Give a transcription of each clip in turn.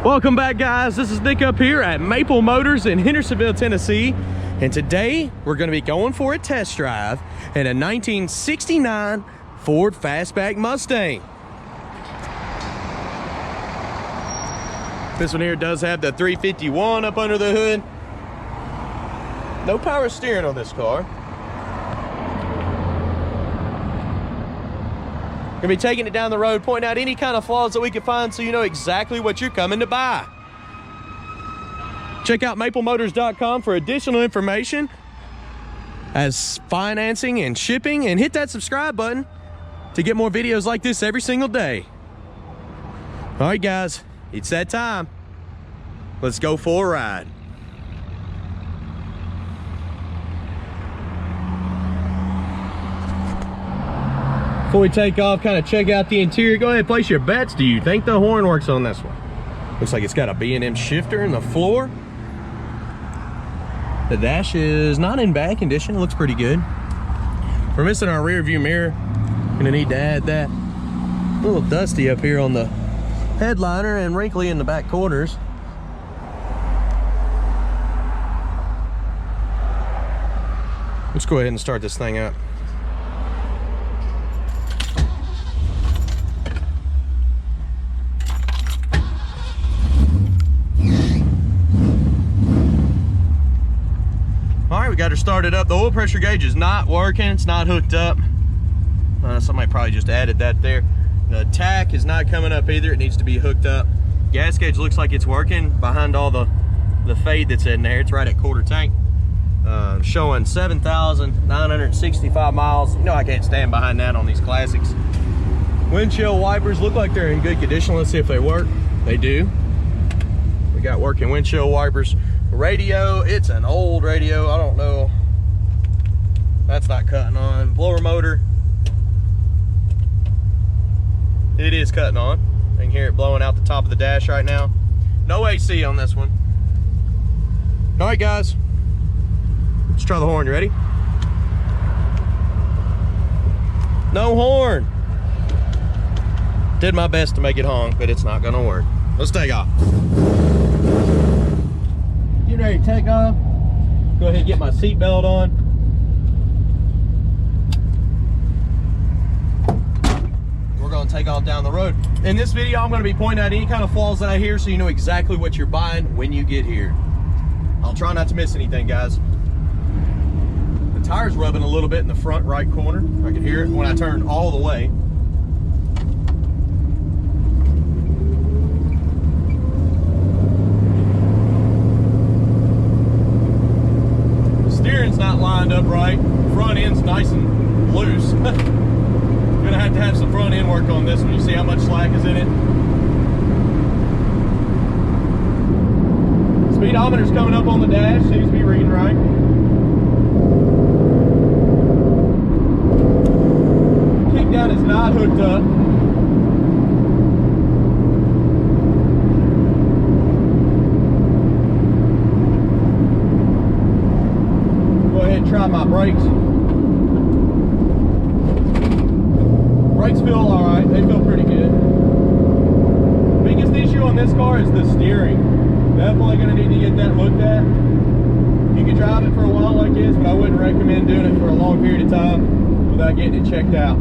Welcome back, guys. This is Nick up here at Maple Motors in Hendersonville, Tennessee. And today we're going to be going for a test drive in a 1969 Ford Fastback Mustang. This one here does have the 351 up under the hood. No power steering on this car. Gonna be taking it down the road, pointing out any kind of flaws that we can find so you know exactly what you're coming to buy. Check out maplemotors.com for additional information as financing and shipping, and hit that subscribe button to get more videos like this every single day. All right, guys, it's that time. Let's go for a ride. Before we take off, kind of check out the interior. Go ahead and place your bets. Do you think the horn works on this one? Looks like it's got a B&M shifter in the floor. The dash is not in bad condition. It looks pretty good. We're missing our rear view mirror. Gonna need to add that. A little dusty up here on the headliner and wrinkly in the back quarters. Let's go ahead and start this thing up. We got her started up. The oil pressure gauge is not working. It's not hooked up. Somebody probably just added that there. The tack is not coming up either. It needs to be hooked up. Gas gauge looks like it's working behind all the fade that's in there. It's right at quarter tank. Showing 7,965 miles. You know I can't stand behind that on these classics. Windshield wipers look like they're in good condition. Let's see if they work. They do. We got working windshield wipers. Radio, it's an old radio. I don't know. That's not cutting on. Blower motor. It is cutting on. You can hear it blowing out the top of the dash right now. No AC on this one. All right, guys. Let's try the horn. You ready? No horn. Did my best to make it honk, but it's not gonna work. Let's take off. Getting ready to take off. Go ahead and get my seatbelt on. We're going to take off down the road. In this video, I'm going to be pointing out any kind of flaws that I hear so you know exactly what you're buying when you get here. I'll try not to miss anything, guys. The tire's rubbing a little bit in the front right corner. I can hear it when I turn all the way. Steering's not lined up right. Front end's nice and loose. Gonna have to have some front end work on this one. You see how much slack is in it? Speedometer's coming up on the dash. Seems to be reading right. Kick down is not hooked up. Try my brakes. Brakes feel alright. They feel pretty good. Biggest issue on this car is the steering. Definitely going to need to get that looked at. You can drive it for a while like this, but I wouldn't recommend doing it for a long period of time without getting it checked out.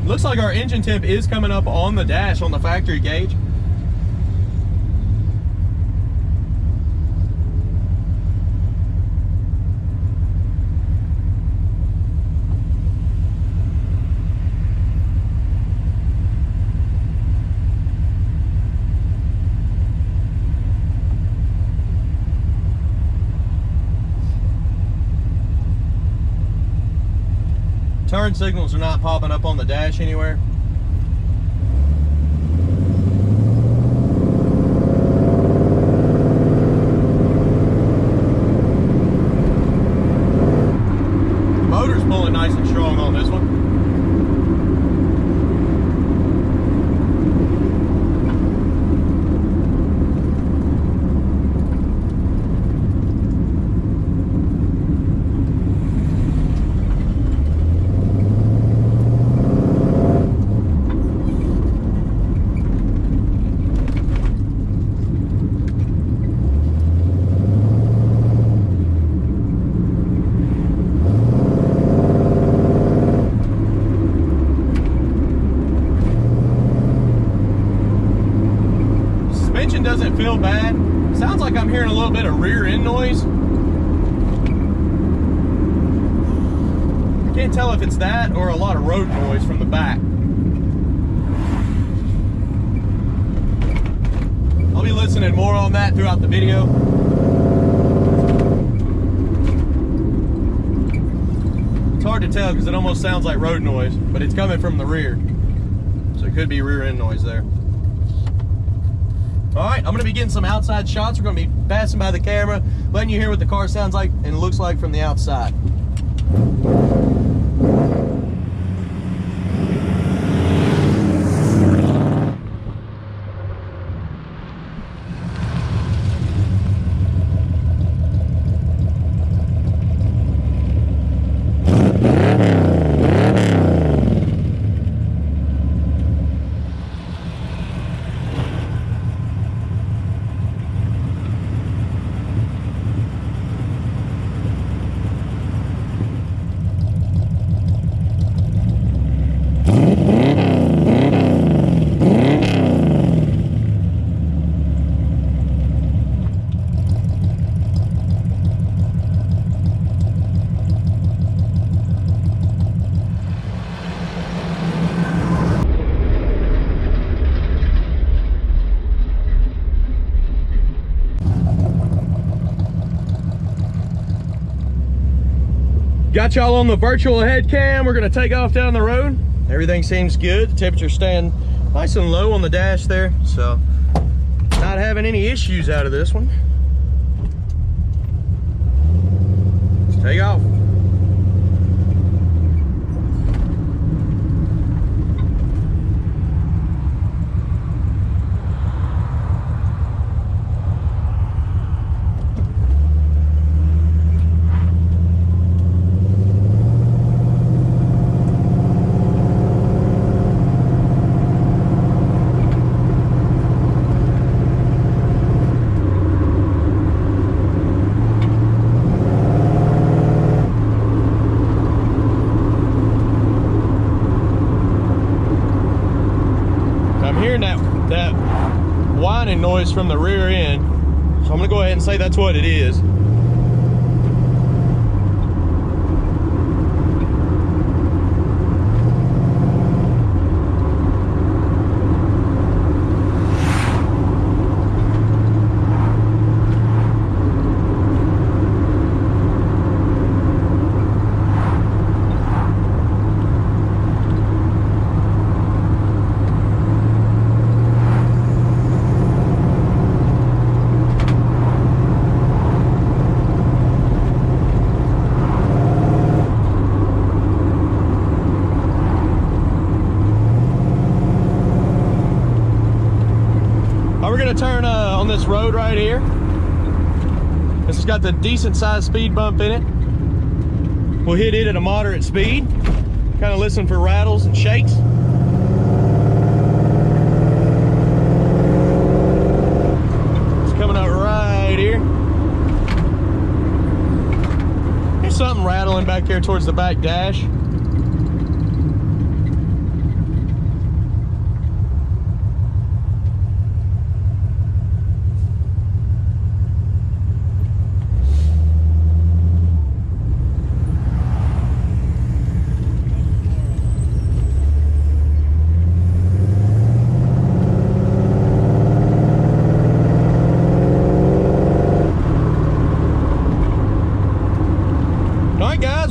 Looks like our engine temp is coming up on the dash on the factory gauge. Turn signals are not popping up on the dash anywhere. The motor's pulling nice and strong on this one. like I'm hearing a little bit of rear end noise. I can't tell if it's that or a lot of road noise from the back. I'll be listening more on that throughout the video. It's hard to tell because it almost sounds like road noise, but it's coming from the rear. So it could be rear end noise there. All right, I'm gonna be getting some outside shots. We're gonna be passing by the camera, letting you hear what the car sounds like and looks like from the outside. Got y'all on the virtual head cam. We're gonna take off down the road. Everything seems good. The temperature's staying nice and low on the dash there, so not having any issues out of this one. Let's take off. That whining noise from the rear end, so I'm gonna go ahead and say that's what it is. We're gonna turn on this road right here. This has got the decent sized speed bump in it. We'll hit it at a moderate speed. Kind of listen for rattles and shakes. It's coming out right here. There's something rattling back there towards the back dash.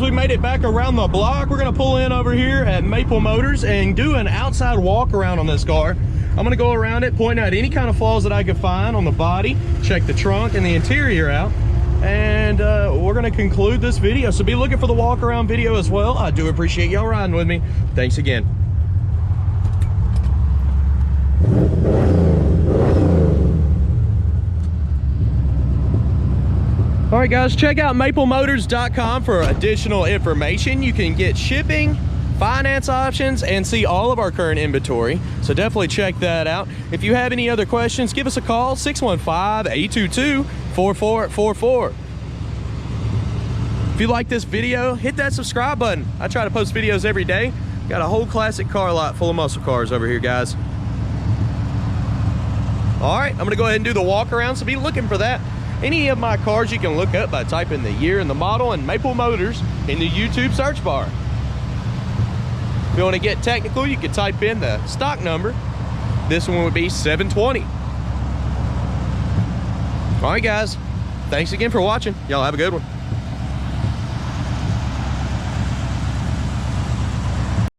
We made it back around the block. We're gonna pull in over here at Maple Motors and do an outside walk around on this car. I'm gonna go around it, point out any kind of flaws that I could find on the body, check the trunk and the interior out, and we're gonna conclude this video. So be looking for the walk around video as well. I do appreciate y'all riding with me. Thanks again. All right, guys, check out maplemotors.com for additional information. You can get shipping, finance options, and see all of our current inventory. So definitely check that out. If you have any other questions, give us a call, 615-822-4444. If you like this video, hit that subscribe button. I try to post videos every day. Got a whole classic car lot full of muscle cars over here, guys. All right, I'm gonna go ahead and do the walk around, so be looking for that. Any of my cars you can look up by typing the year and the model and Maple Motors in the YouTube search bar. If you want to get technical, you can type in the stock number. This one would be 720. All right, guys. Thanks again for watching. Y'all have a good one.